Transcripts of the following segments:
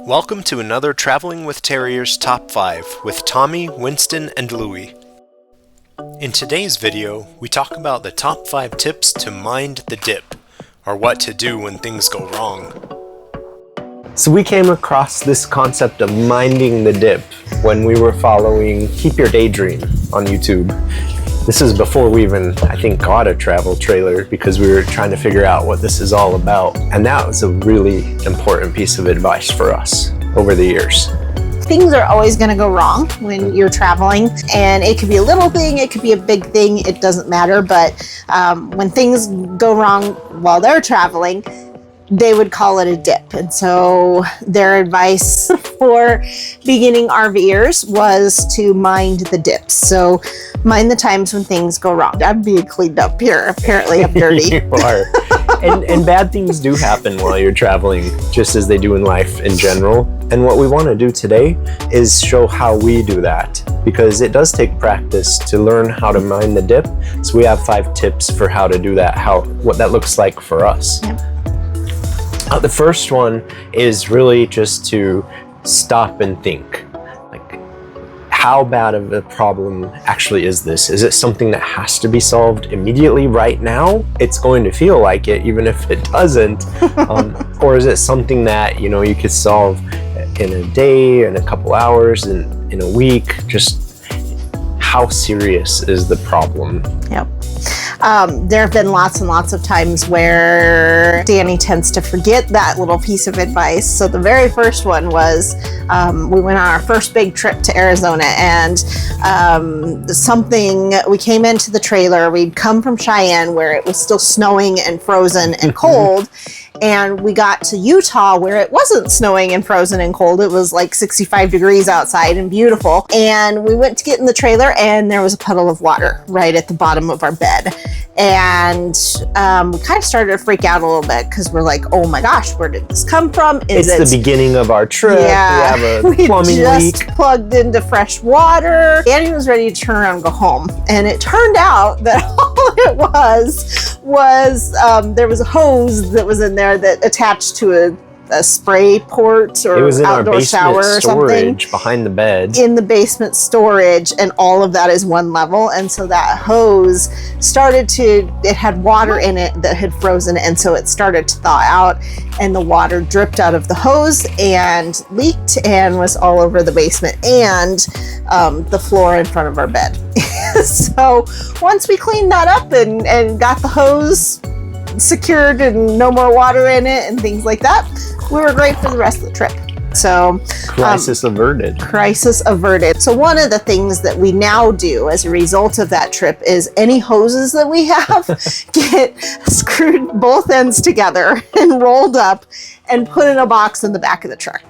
Welcome to another Traveling with Terriers Top 5 with Tommy, Winston, and Louie. In today's video, we talk about the top 5 tips to mind the dip, or what to do when things go wrong. So we came across this concept of minding the dip when we were following Keep Your Daydream on YouTube. This is before we even, I think, got a travel trailer because we were trying to figure out what this is all about. And that was a really important piece of advice for us over the years. Things are always going to go wrong when you're traveling, and it could be a little thing, it could be a big thing, it doesn't matter. But when things go wrong while they're traveling, they would call it a dip. And so their advice for beginning RVers was to mind the dips. So mind the times when things go wrong. I'm being cleaned up here. Apparently I'm dirty. You are. And bad things do happen while you're traveling, just as they do in life in general. And what we want to do today is show how we do that, because it does take practice to learn how to mind the dip. So we have 5 tips for how to do that, what that looks like for us. Yep. The first one is really just to stop and think. Like, how bad of a problem actually is this? Is it something that has to be solved immediately right now? It's going to feel like it, even if it doesn't. Or is it something that, you could solve in a day, in a couple hours, in a week? Just how serious is the problem? Yep. There have been lots and lots of times where Danny tends to forget that little piece of advice. So the very first one was we went on our first big trip to Arizona, and we came into the trailer. We'd come from Cheyenne where it was still snowing and frozen and cold. And we got to Utah where it wasn't snowing and frozen and cold. It was like 65 degrees outside and beautiful. And we went to get in the trailer, and there was a puddle of water right at the bottom of our bed. And we kind of started to freak out a little bit because we're like, oh my gosh, where did this come from? It's the beginning of our trip. Yeah, we have a plumbing leak. Just plugged into fresh water. Danny was ready to turn around and go home. And it turned out that all it was there was a hose that was in there that attached to a spray port or it was in outdoor our basement shower or something behind the bed. In the basement storage, and all of that is one level. And so that hose it had water in it that had frozen, and so it started to thaw out, and the water dripped out of the hose and leaked and was all over the basement and the floor in front of our bed. So once we cleaned that up and got the hose secured and no more water in it and things like that, we were great for the rest of the trip. So crisis averted. Crisis averted. So one of the things that we now do as a result of that trip is any hoses that we have get screwed both ends together and rolled up and put in a box in the back of the truck.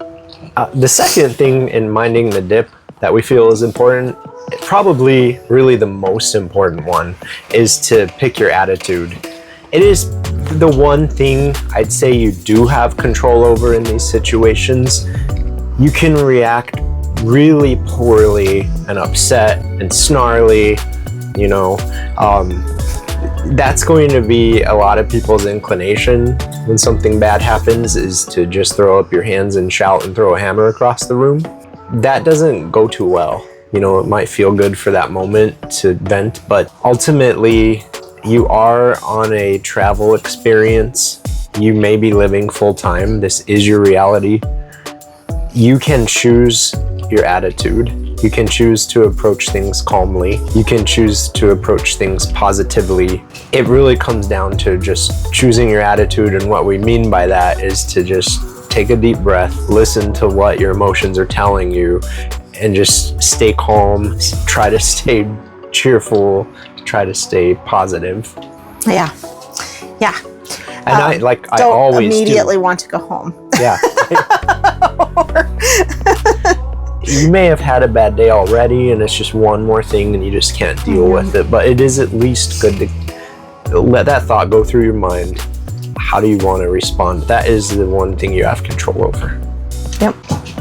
The second thing in minding the dip that we feel is important, probably really the most important one, is to pick your attitude. It is the one thing I'd say you do have control over in these situations. You can react really poorly and upset and snarly, that's going to be a lot of people's inclination when something bad happens, is to just throw up your hands and shout and throw a hammer across the room. That doesn't go too well. It might feel good for that moment to vent, but ultimately, you are on a travel experience. You may be living full time. This is your reality. You can choose your attitude. You can choose to approach things calmly. You can choose to approach things positively. It really comes down to just choosing your attitude. And what we mean by that is to just take a deep breath, listen to what your emotions are telling you, and just stay calm, try to stay cheerful, try to stay positive. Yeah. And I always immediately want to go home. Yeah. You may have had a bad day already, and it's just one more thing and you just can't deal with it. But it is at least good to let that thought go through your mind. How do you want to respond? That is the one thing you have control over. Yep.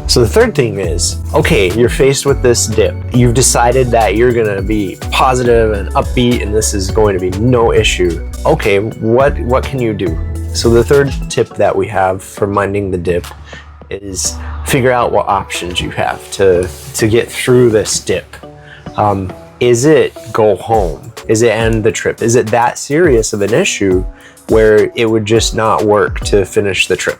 So the third thing is, okay, you're faced with this dip. You've decided that you're gonna be positive and upbeat and this is going to be no issue. Okay, what can you do? So the third tip that we have for minding the dip is figure out what options you have to get through this dip. Is it go home? Is it end the trip? Is it that serious of an issue where it would just not work to finish the trip?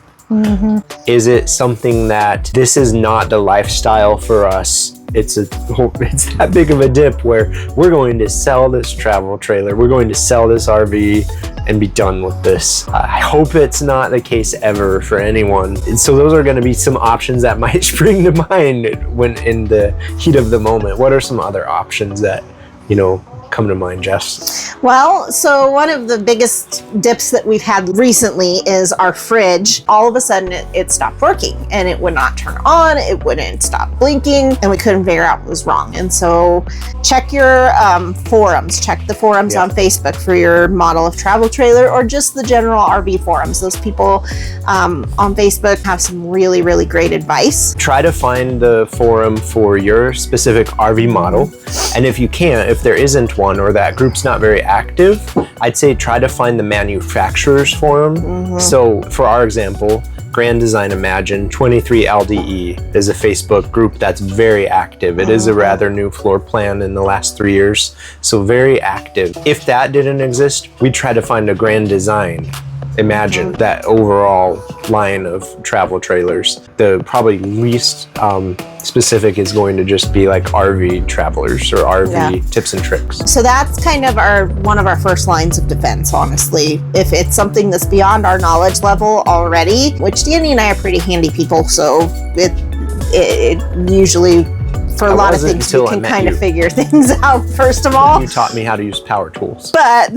Is it something that this is not the lifestyle for us? It's that big of a dip where we're going to sell this travel trailer, we're going to sell this RV and be done with this. I hope it's not the case ever for anyone. And so those are going to be some options that might spring to mind when in the heat of the moment. What are some other options that, you know, come to mind, Jess? Well, so one of the biggest dips that we've had recently is our fridge. All of a sudden it stopped working and it would not turn on, it wouldn't stop blinking, and we couldn't figure out what was wrong. And so check your forums, check the forums on Facebook for your model of travel trailer or just the general RV forums. Those people on Facebook have some really, really great advice. Try to find the forum for your specific RV model. And if you can't, if there isn't one or that group's not very active, I'd say try to find the manufacturer's forum. So for our example, Grand Design Imagine 23 LDE is a Facebook group that's very active. It is a rather new floor plan in the last 3 years, so very active. If that didn't exist, we'd try to find a Grand Design Imagine, that overall line of travel trailers. The probably least specific is going to just be like RV travelers or RV tips and tricks. So that's kind of one of our first lines of defense, honestly. If it's something that's beyond our knowledge level already, which Danny and I are pretty handy people, so it usually, for a lot of things, we can kind of figure things out first of all. You taught me how to use power tools. But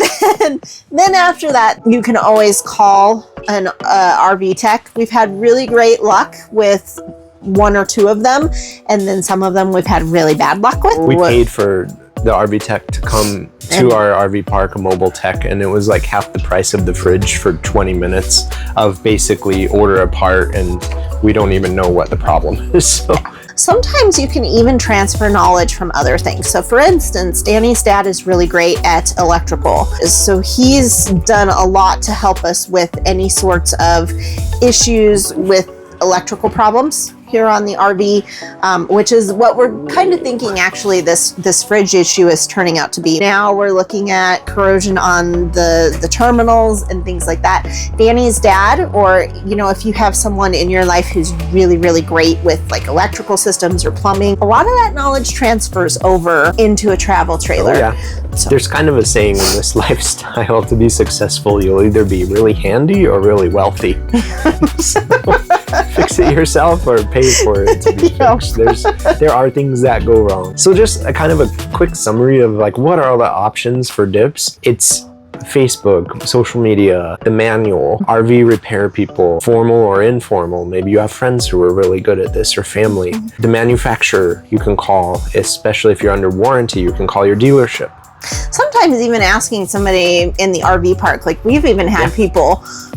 then after that, you can always call an RV tech. We've had really great luck with one or two of them, and then some of them we've had really bad luck with. We paid for the RV tech to come to our RV park, a mobile tech, and it was like half the price of the fridge for 20 minutes of basically order a part, and we don't even know what the problem is. So sometimes you can even transfer knowledge from other things. So for instance, Danny's dad is really great at electrical. So he's done a lot to help us with any sorts of issues with electrical problems here on the RV, which is what we're kind of thinking actually this fridge issue is turning out to be. Now we're looking at corrosion on the terminals and things like that. Danny's dad, or you know, if you have someone in your life who's really, really great with like electrical systems or plumbing, a lot of that knowledge transfers over into a travel trailer. Oh, yeah. So there's kind of a saying in this lifestyle, to be successful, you'll either be really handy or really wealthy. So, fix it yourself or pay for it to be fixed. There are things that go wrong. So just a kind of a quick summary of like, what are all the options for dips? It's Facebook, social media, the manual, RV repair people, formal or informal. Maybe you have friends who are really good at this or family. The manufacturer you can call, especially if you're under warranty, you can call your dealership. Sometimes even asking somebody in the RV park, like we've even had people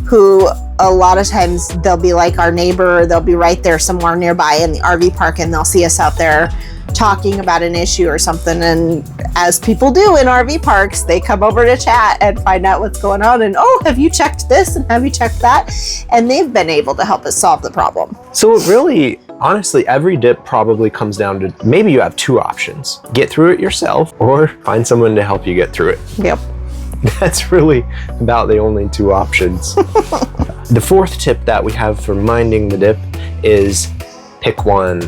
who a lot of times they'll be like our neighbor, or they'll be right there somewhere nearby in the RV park and they'll see us out there talking about an issue or something, and as people do in RV parks, they come over to chat and find out what's going on, and oh, have you checked this and have you checked that, and they've been able to help us solve the problem. So really, honestly, every dip probably comes down to maybe you have two options: get through it yourself or find someone to help you get through it. Yep. That's really about the only two options. The fourth tip that we have for minding the dip is pick one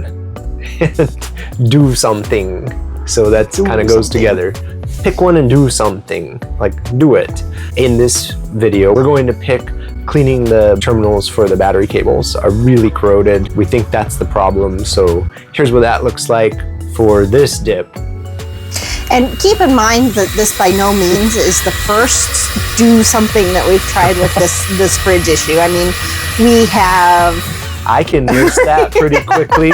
and do something. So that kind of goes together. Pick one and do something, like do it. In this video, we're going to pick cleaning the terminals for the battery cables are really corroded. We think that's the problem. So here's what that looks like for this dip. And keep in mind that this by no means is the first do something that we've tried with this fridge issue. I mean, we have... I can use that pretty quickly.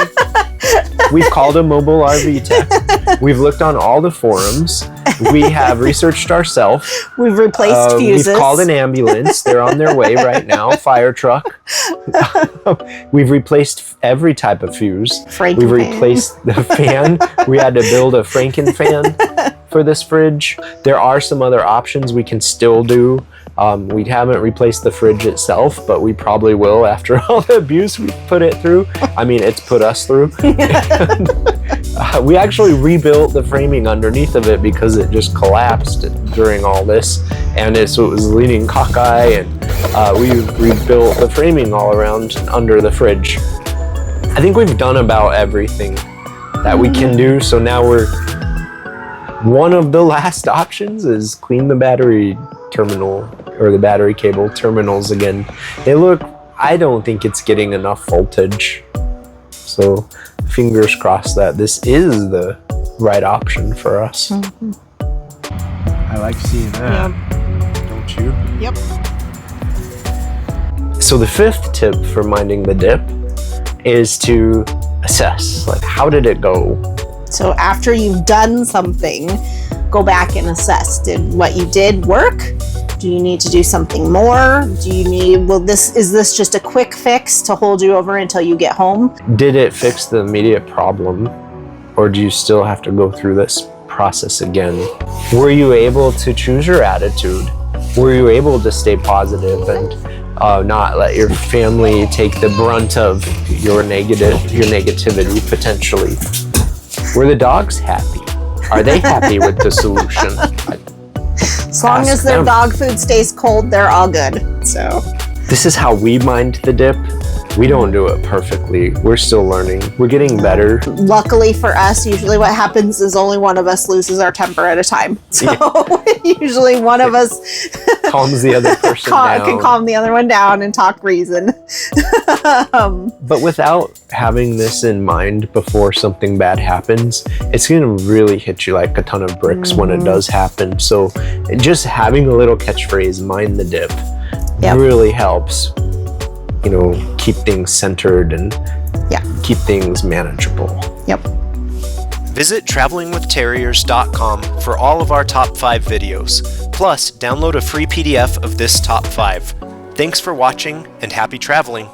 We've called a mobile RV tech. We've looked on all the forums. We have researched ourselves. We've replaced fuses. We've called an ambulance. They're on their way right now. Fire truck. We've replaced every type of fuse. We've replaced the fan. We had to build a Franken fan for this fridge. There are some other options we can still do. We haven't replaced the fridge itself, but we probably will after all the abuse we put it through. I mean, it's put us through. We actually rebuilt the framing underneath of it because it just collapsed during all this, and so it was leaning cockeye, and we rebuilt the framing all around under the fridge. I think we've done about everything that we can do, so now one of the last options is clean the battery terminal or the battery cable terminals again. I don't think it's getting enough voltage, so fingers crossed that this is the right option for us. I like seeing that. Don't you? Yep. So the 5th tip for minding the dip is to assess, like, how did it go? So after you've done something, go back and assess. Did what you did work? Do you need to do something more? Is this just a quick fix to hold you over until you get home? Did it fix the immediate problem, or do you still have to go through this process again? Were you able to choose your attitude? Were you able to stay positive and not let your family take the brunt of your negativity potentially? Were the dogs happy? Are they happy with the solution? As long as their dog food stays cold, they're all good. So this is how we mind the dip. We don't do it perfectly. We're still learning. We're getting better. Luckily for us, usually what happens is only one of us loses our temper at a time. So usually one of us calms the other person down. Can calm the other one down and talk reason. But without having this in mind before something bad happens, it's going to really hit you like a ton of bricks when it does happen. So just having a little catchphrase, mind the dip, really helps. Keep things centered and keep things manageable. Yep. Visit travelingwithterriers.com for all of our top 5 videos. Plus, download a free PDF of this top 5. Thanks for watching and happy traveling.